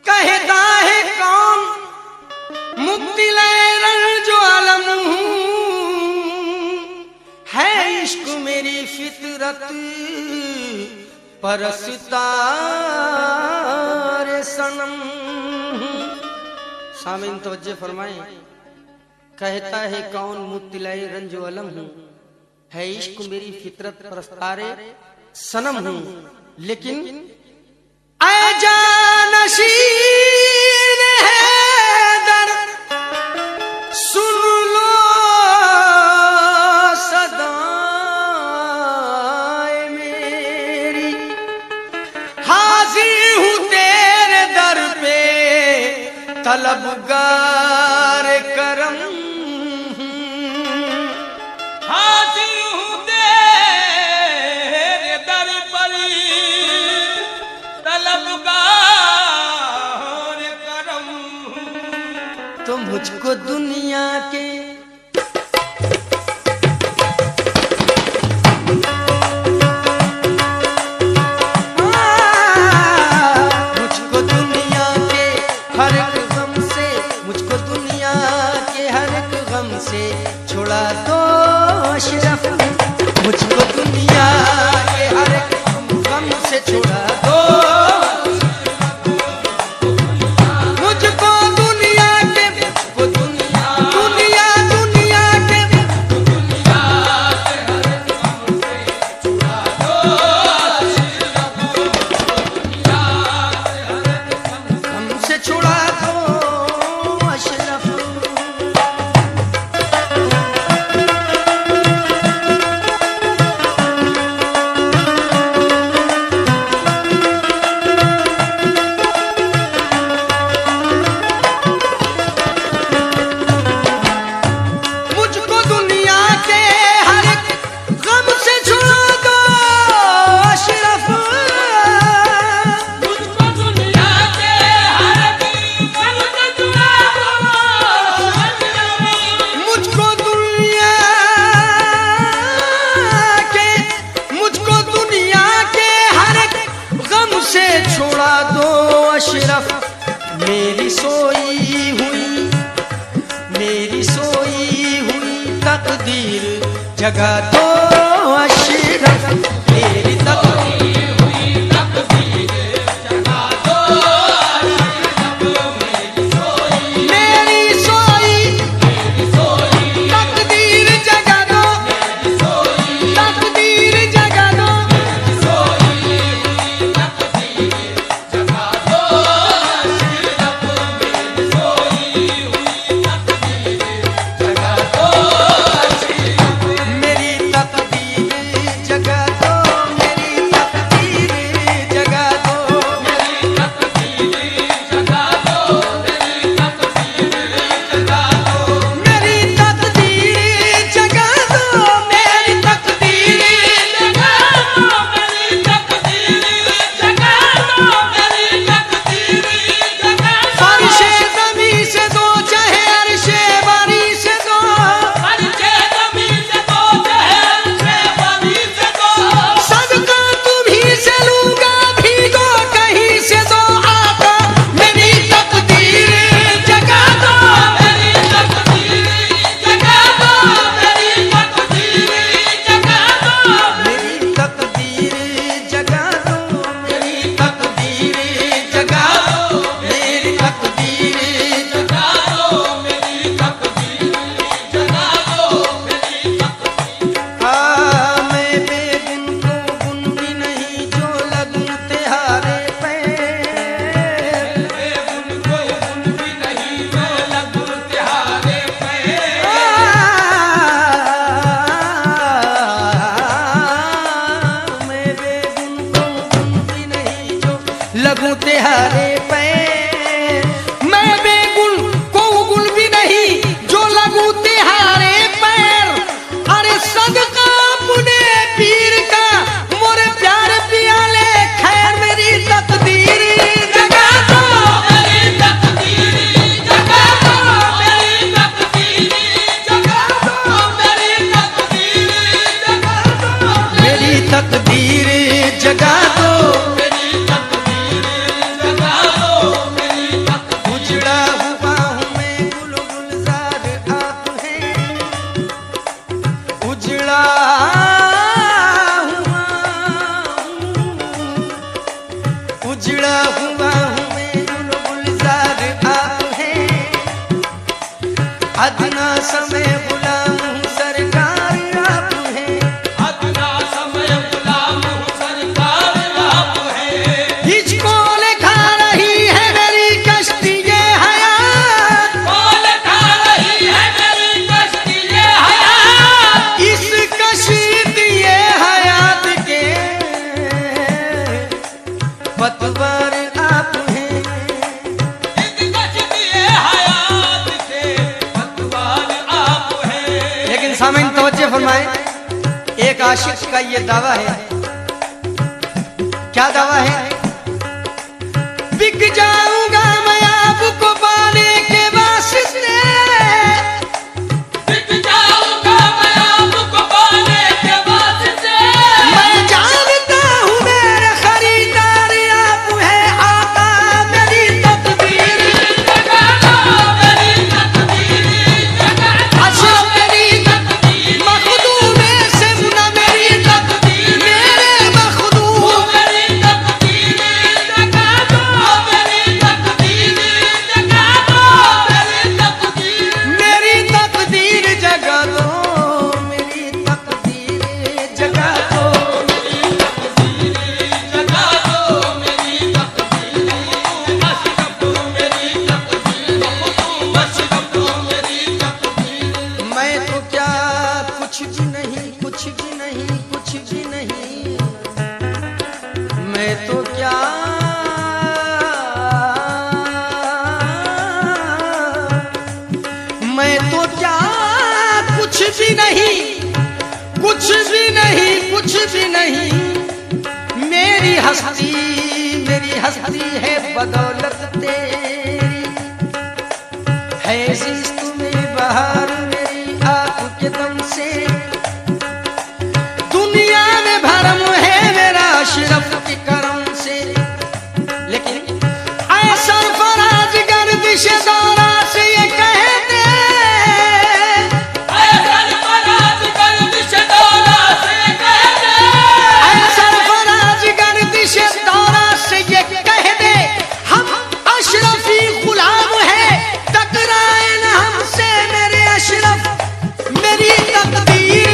कहता है कौन मुक्ति ले रंजो आलम है इश्क मेरी फितरत परस्तार सनम। सामीन तवज्जो फरमाएं। कहता है कौन मुत्तिलाए रंजो अलम हूँ, है इश्क मेरी फितरत परस्तारे सनम हूँ, लेकिन ऐ जानशीन हैदर सुन लो सदाए मेरी, हाजिर हूँ तेरे दर पे तलबगार करम, हाजिर हूँ तेरे दर पर तलबगार करम। तो मुझको दुनिया के मुझको दुनिया के हर एक गम से, मुझको दुनिया के हर एक गम से छुड़ा दो अशरफ, मुझको दुनिया के हर एक गम से छुड़ा दो, मुझको दुनिया के, मुझको दुनिया दुनिया दुनिया के गम से छुड़ा दो अशरफ। मुझको दुनिया के हर एक गम से छुड़ा दो अशरफ, मुझको दुनिया के हर गम से छुड़ा दो अशरफ, मुझको दुनिया के, मुझको दुनिया के हर एक गम से छुड़ा दो अशरफ। मेरी सोई हुई, मेरी सोई हुई तकदीर जगा दो अशरफ, मेरी तकदीर हुई तकदीर जगा दो मेरी सोई तकदीर जगा दो, तकदीर जगा दो, मेरी तकदीर जगा दो, मेरी तकदीर जगा दो, मेरी तकदीर जगा दो, मेरी तकदीर जगा दो, फर्शे ज़मी से दो चाहे अर्शे बारी से दो, सदका तुम्हीं से लूंगा भीगो कहीं से दो आका, मेरी तकदीर जगा दो, मेरी तकदीर जगा दो, मेरी तकदीर जगा दो, मेरी तकदीर जगा दो, मेरी तकदीर जगा दो, मेरी तकदीर जगा दो, मेरी तकदीर जगा दो। हाँ मैं बेगुन को गुन भी नहीं जो लगूं तिहारे पे, मैं बेगुन को गुन भी नहीं जो लगूं तिहारे पे, मैं बेगुन को गुल भी नहीं जो लगूं तिहारे पैर, अरे सदका अपने पीर का मोरे प्यार पियाले खैर, मेरी तकदीर जगा दो, मेरी तकदीर जगा दो, मेरी तकदीर अदना समय गुलाम हूँ सरकार आप हैं, अदना समय गुलाम हूँ सरकार आप हैं। इसको लिखा रही है मेरी कश्ती ये हयात, कौन खा रही है मेरी कश्ती ये हयात, इस कश्ती ये हयात के पतवार आप हैं। इस कश्ती ये हयात के पतवार आप हैं। लेकिन सामईन तवज्जो फरमाएं, एक आशिक का ये दावा है, क्या दावा है? बिक जाऊंगा मैं आपको पाने के वास्ते, बिक जाऊंगा मैं आपको पाने के वास्ते। मैं जानता हूँ मेरे खरीदार आप हैं आका मेरी तकदीर, जगा दो मेरी तकदीर, जगा दो अशरफ मेरी तकदीर, मखदूम से मुना मेरी तकदीर, मेरे मखदूम मेरी तकदीर जगा दो मेरी तकदीर, जगा दो मेरी तकदीर। मेरी तकदीर जगा दो, मेरी तकदीर जगा दो। जगा दो मेरी तकदीर, अशरफ मेरी तकदीर, अशरफ मेरी तकदीर। मैं तो क्या कुछ भी नहीं, कुछ भी नहीं, कुछ भी नहीं, मैं तो क्या मैं तो क्या कुछ भी नहीं, कुछ भी नहीं, कुछ भी नहीं, मेरी हस्ती है बदौलत तेरी, है जिस्त में बहार मेरी आंख के दम से, दुनिया में भरम है मेरा अशरफ के करम से। लेकिन ऐसा फराज गर्दिश दौरा से ये कहते, ऐसा फराज गर्दिश दौरा से कहते, ऐसा फराज गर्दिश दौरा से ये कहते, हम अशरफी गुलाम है, टकराए न हमसे मेरे अशरफ, मेरी तकदीर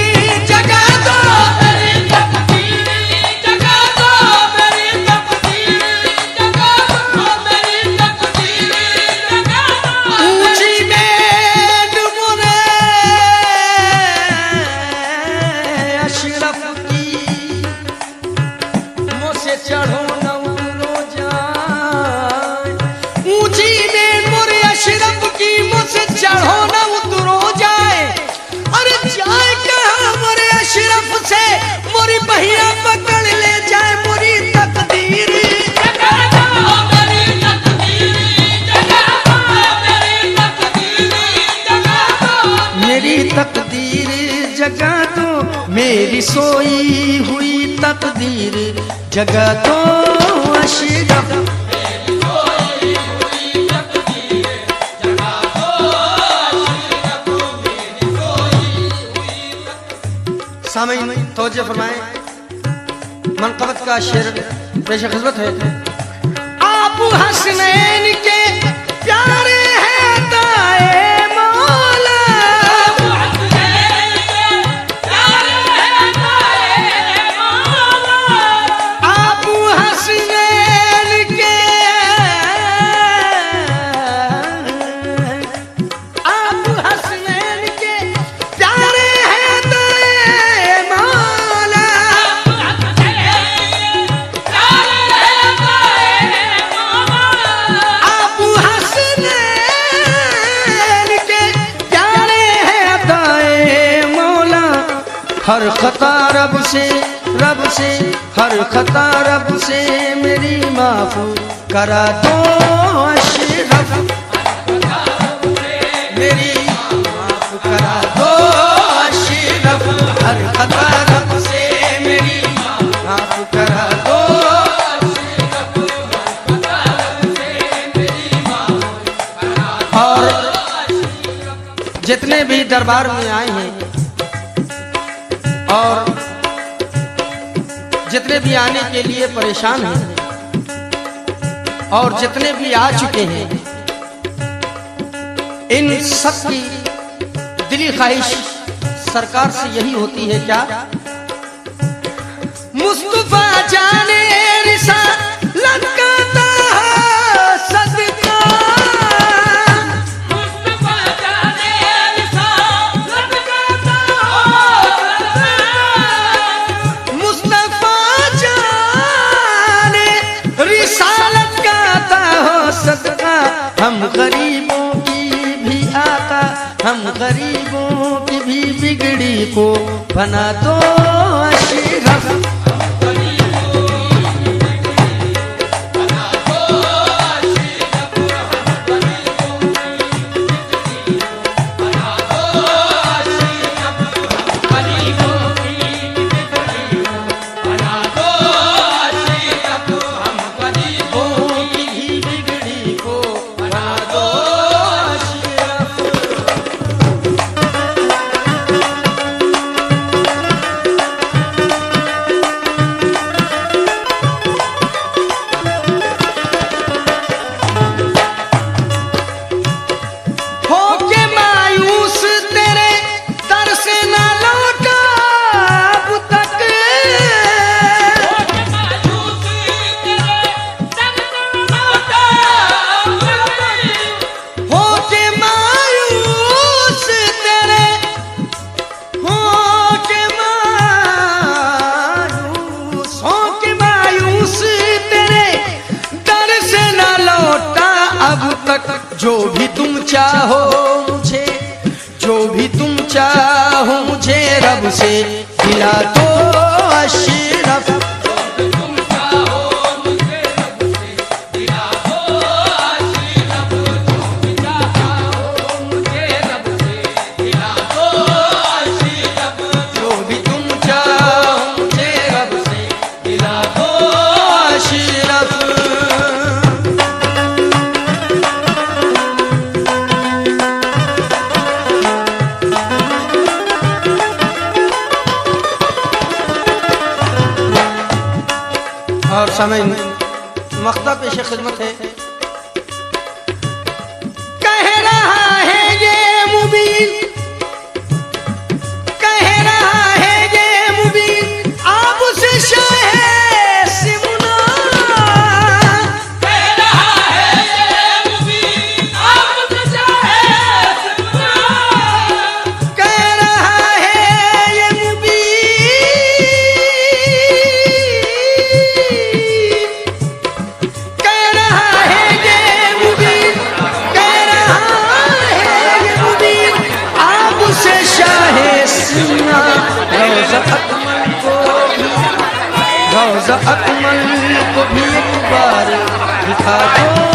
जगा दो, मेरी तकदीर जगा दो, मेरी तकदीर जगा दो, मेरी तकदीर जगा दो। ऊंची मेड मुरे अशरफ की, मुझसे चढ़ो न उतरो जाए, ऊंची मेड मुरे अशरफ की, मुझसे चढ़ो न उतरो जाए, अरे जाए कहाँ मोरे अशरफ से, मोरी बहिया पकड़ ले जाए, मोरी तकदीर जगा दो मेरी तकदीर, जगा दो मेरी तकदीर, जगा दो। मेरी तकदीर जगा दो, मेरी सोई हुई तकदीर जगा दो अशरफ। सामईन तवज्जो फरमाएं, मनक़बत का शेर पेश खिदमत है। आप हसनैन के प्यारे हैं दाए मौला, आप हसनैन के, आप हसनैन के प्यारे हैं दाए मौला, आप हसनैन के प्यारे हैं दाए मौला, हर खता रब से हर खता रब से मेरी माफ करा दो अशरफ, मेरी माफ करा दो अशरफ, हर खता रब से मेरी माफ करा दो। और जितने भी दरबार में आए हैं और जितने भी आने के लिए परेशान हैं और जितने भी आ चुके हैं, इन सब की दिली ख्वाहिश सरकार से यही होती है क्या? मुस्तफा जाने रिसालत का सदका, मुस्तफा जाने रिसालत का सदका, मुस्तफा जाने रिसालत का हो सदका। हम गरीबों की भी आका, हम गरीबों की भी बिगड़ी को बना दो अशरफ। जो भी तुम चाहो मुझे, जो भी तुम चाहो मुझे रब से दिला दो अशरफ। और समय मख्ता पेश खिदमत है। कह रहा है ये मुबीन, कह रहा है ये मुबीन आपसे शाहे सिमुना, कह रहा है ये मुबीन आपसे शाहे सिमुना, कह रहा है ये मुबीन, कह रहा है ये मुबीन, कह रहा है ये मुबीन आपसे शाहे सिमुना। रोज़ा अकमल को भी, रोज़ा अकमल को भी एक बार दिखा दो